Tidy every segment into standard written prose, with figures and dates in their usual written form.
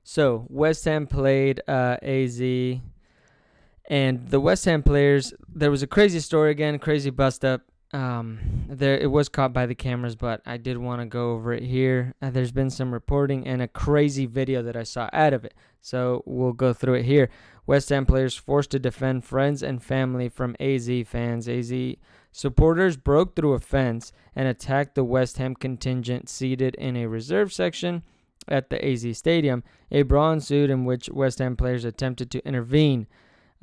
So West Ham played AZ, and the West Ham players. There was a crazy story again, crazy bust up. There it was caught by the cameras, but I did want to go over it here. There's been some reporting and a crazy video that I saw out of it, so we'll go through it here. West Ham players forced to defend friends and family from AZ fans. AZ supporters broke through a fence and attacked the West Ham contingent seated in a reserve section at the AZ Stadium. A brawl ensued in which West Ham players attempted to intervene.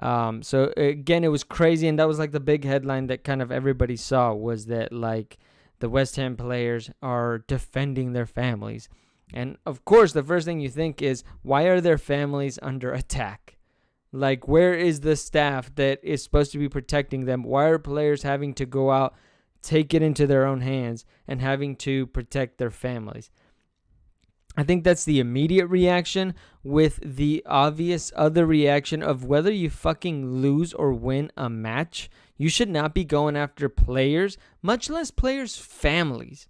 So again, it was crazy, and that was like the big headline that kind of everybody saw, was that like the West Ham players are defending their families. And of course, the first thing you think is, why are their families under attack? Like, where is the staff that is supposed to be protecting them? Why are players having to go out, take it into their own hands, and having to protect their families? I think that's the immediate reaction, with the obvious other reaction of whether you fucking lose or win a match, you should not be going after players, much less players' families.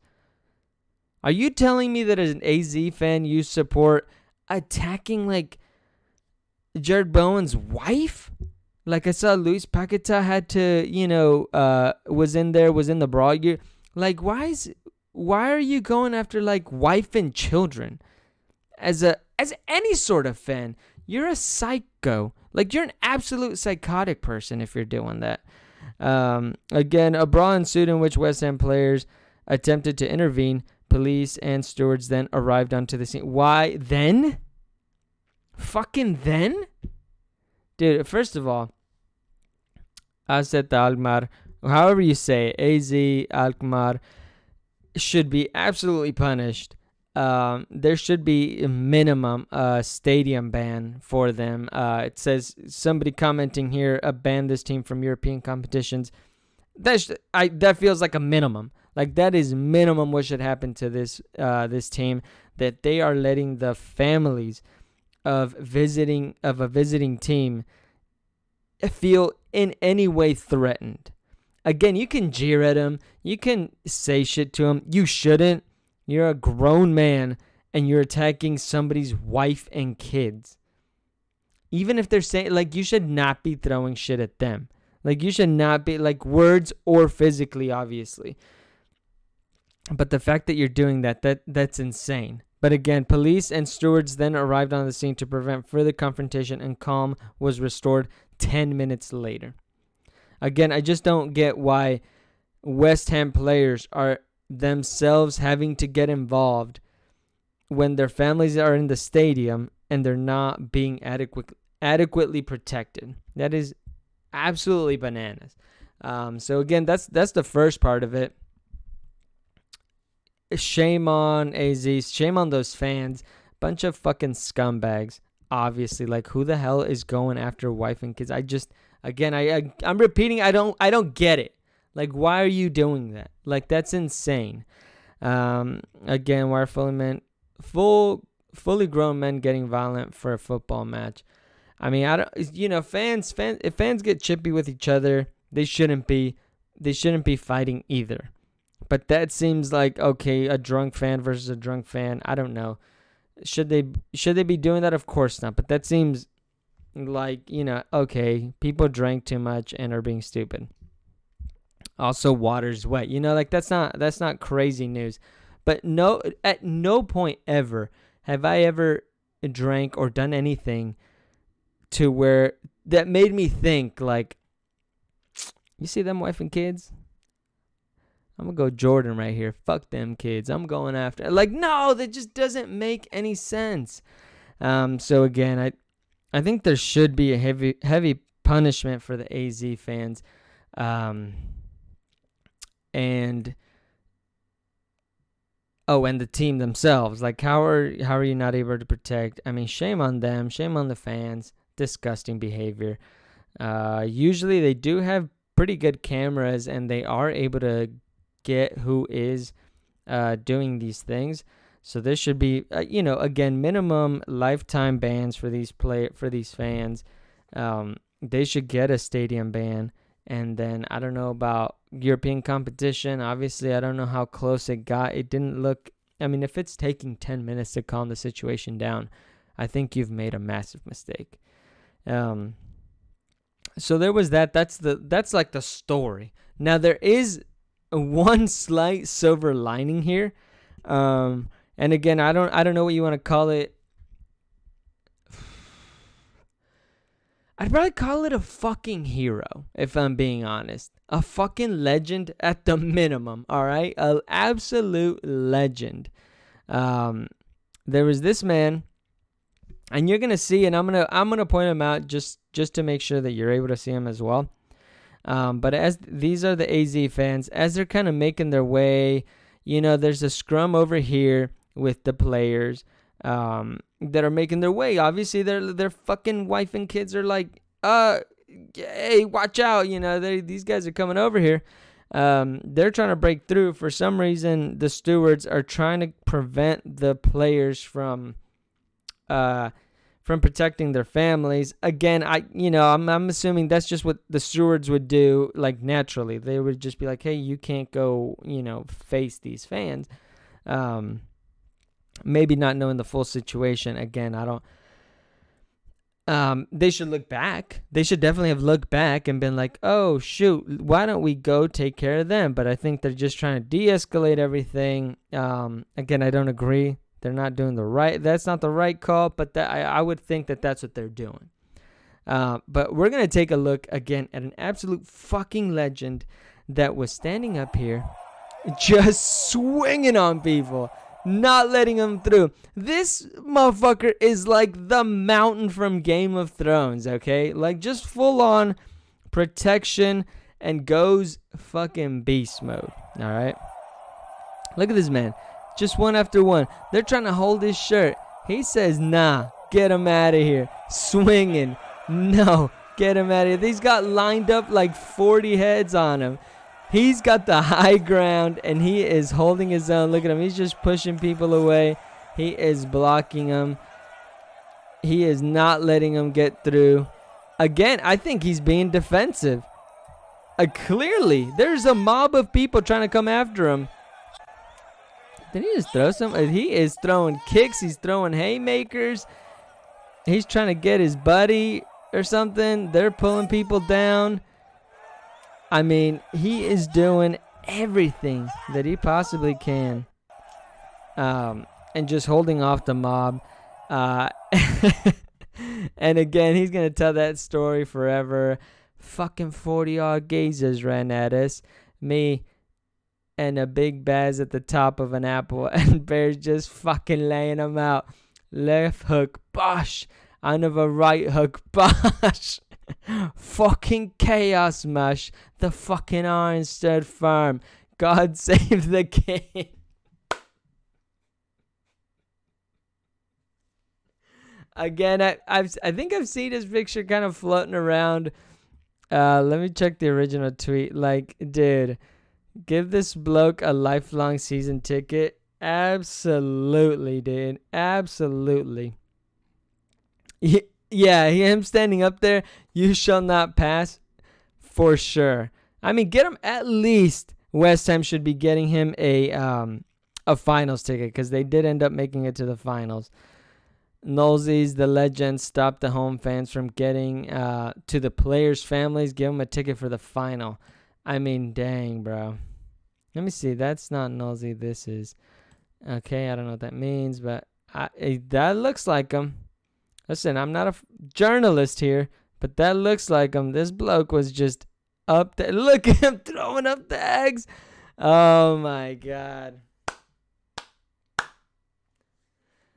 Are you telling me that as an AZ fan you support attacking like Jared Bowen's wife? Like I saw Luis Paqueta had to, was in the brawl. Like, why are you going after like wife and children? As any sort of fan, you're a psycho. Like, you're an absolute psychotic person if you're doing that. Again, a brawl ensued in which West Ham players attempted to intervene. Police and stewards then arrived onto the scene. Why then? Fucking then? Dude, first of all, AZ Alkmaar, however you say it, AZ Alkmaar, should be absolutely punished. There should be a minimum stadium ban for them. It says, somebody commenting here, ban this team from European competitions. That feels like a minimum. Like, that is minimum what should happen to this team, that they are letting the families of a visiting team feel in any way threatened. Again, you can jeer at him. You can say shit to him. You shouldn't. You're a grown man, and you're attacking somebody's wife and kids. Even if they're saying, like, you should not be throwing shit at them. Like, you should not be, like, words or physically, obviously. But the fact that you're doing that's insane. But again, police and stewards then arrived on the scene to prevent further confrontation, and calm was restored 10 minutes later. Again, I just don't get why West Ham players are themselves having to get involved when their families are in the stadium and they're not being adequately protected. That is absolutely bananas. So again, that's the first part of it. Shame on AZ. Shame on those fans. Bunch of fucking scumbags. Obviously, like, who the hell is going after wife and kids? I'm repeating. I don't get it. Like, why are you doing that? Like, that's insane. Again, why are fully grown men getting violent for a football match? I mean, fans. If fans get chippy with each other, they shouldn't be fighting either. But that seems like, okay, a drunk fan versus a drunk fan. I don't know. Should they be doing that? Of course not. But that seems like, okay, people drank too much and are being stupid. Also, water's wet. Like, that's not crazy news. But at no point ever have I ever drank or done anything to where that made me think, like, you see them wife and kids? I'm going to go Jordan right here. Fuck them kids. I'm going after. Like, no, that just doesn't make any sense. So again, I think there should be a heavy punishment for the AZ fans. And the team themselves. Like, how are you not able to protect? I mean, shame on them. Shame on the fans. Disgusting behavior. Usually they do have pretty good cameras, and they are able to get who is doing these things. So there should be, again, minimum lifetime bans for these fans. They should get a stadium ban. And then I don't know about European competition. Obviously, I don't know how close it got. It didn't look. I mean, if it's taking 10 minutes to calm the situation down, I think you've made a massive mistake. So there was that. That's like the story. Now there is one slight silver lining here. And again, I don't know what you want to call it. I'd probably call it a fucking hero, if I'm being honest. A fucking legend at the minimum, all right? An absolute legend. There was this man, and you're gonna see, and I'm gonna point him out just to make sure that you're able to see him as well. But as these are the AZ fans, as they're kind of making their way, there's a scrum over here with the players. That are making their way. Obviously, their fucking wife and kids are like, hey, watch out. These guys are coming over here. They're trying to break through. For some reason, the stewards are trying to prevent the players from protecting their families. Again, I'm assuming that's just what the stewards would do, like naturally. They would just be like, hey, you can't go, face these fans. Maybe not knowing the full situation. Again, they should look back. They should definitely have looked back and been like, oh, shoot, why don't we go take care of them? But I think they're just trying to de-escalate everything. Again, I don't agree. They're not doing that's not the right call, but I would think that that's what they're doing. But we're going to take a look again at an absolute fucking legend that was standing up here just swinging on people. Not letting him through. This motherfucker is like the mountain from Game of Thrones, okay? Like just full on protection and goes fucking beast mode, all right? Look at this man. Just one after one. They're trying to hold his shirt. He says, nah, get him out of here. Swinging. No, get him out of here. He's got lined up like 40 heads on him. He's got the high ground, and he is holding his own. Look at him. He's just pushing people away. He is blocking them. He is not letting them get through. Again, I think he's being defensive. Clearly, there's a mob of people trying to come after him. Did he just throw some? He is throwing kicks. He's throwing haymakers. He's trying to get his buddy or something. They're pulling people down. I mean, he is doing everything that he possibly can. And just holding off the mob. And again, he's going to tell that story forever. Fucking 40-odd gazers ran at us. Me and a big Baz at the top of an apple. And Bear's just fucking laying them out. Left hook, bosh. Another right hook, bosh. Fucking chaos mash. The fucking iron stood firm. God save the king. Again, I think I've seen his picture kind of floating around. Let me check the original tweet. Like, dude, give this bloke a lifelong season ticket. Absolutely, dude. Absolutely. Yeah, him standing up there, you shall not pass, for sure. I mean, get him at least. West Ham should be getting him a finals ticket because they did end up making it to the finals. Nolzies, the legend, stopped the home fans from getting to the players' families. Give them a ticket for the final. I mean, dang, bro. Let me see. That's not Nolzy. This is. Okay, I don't know what that means, but that looks like him. Listen, I'm not a journalist here, but that looks like him. This bloke was just up there. Look at him throwing up the eggs. Oh, my God.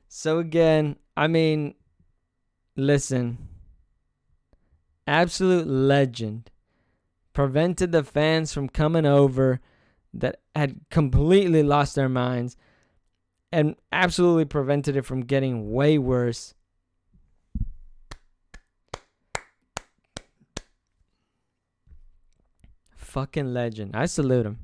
So, again, I mean, listen. Absolute legend. Prevented the fans from coming over that had completely lost their minds and absolutely prevented it from getting way worse. Fucking legend. I salute him.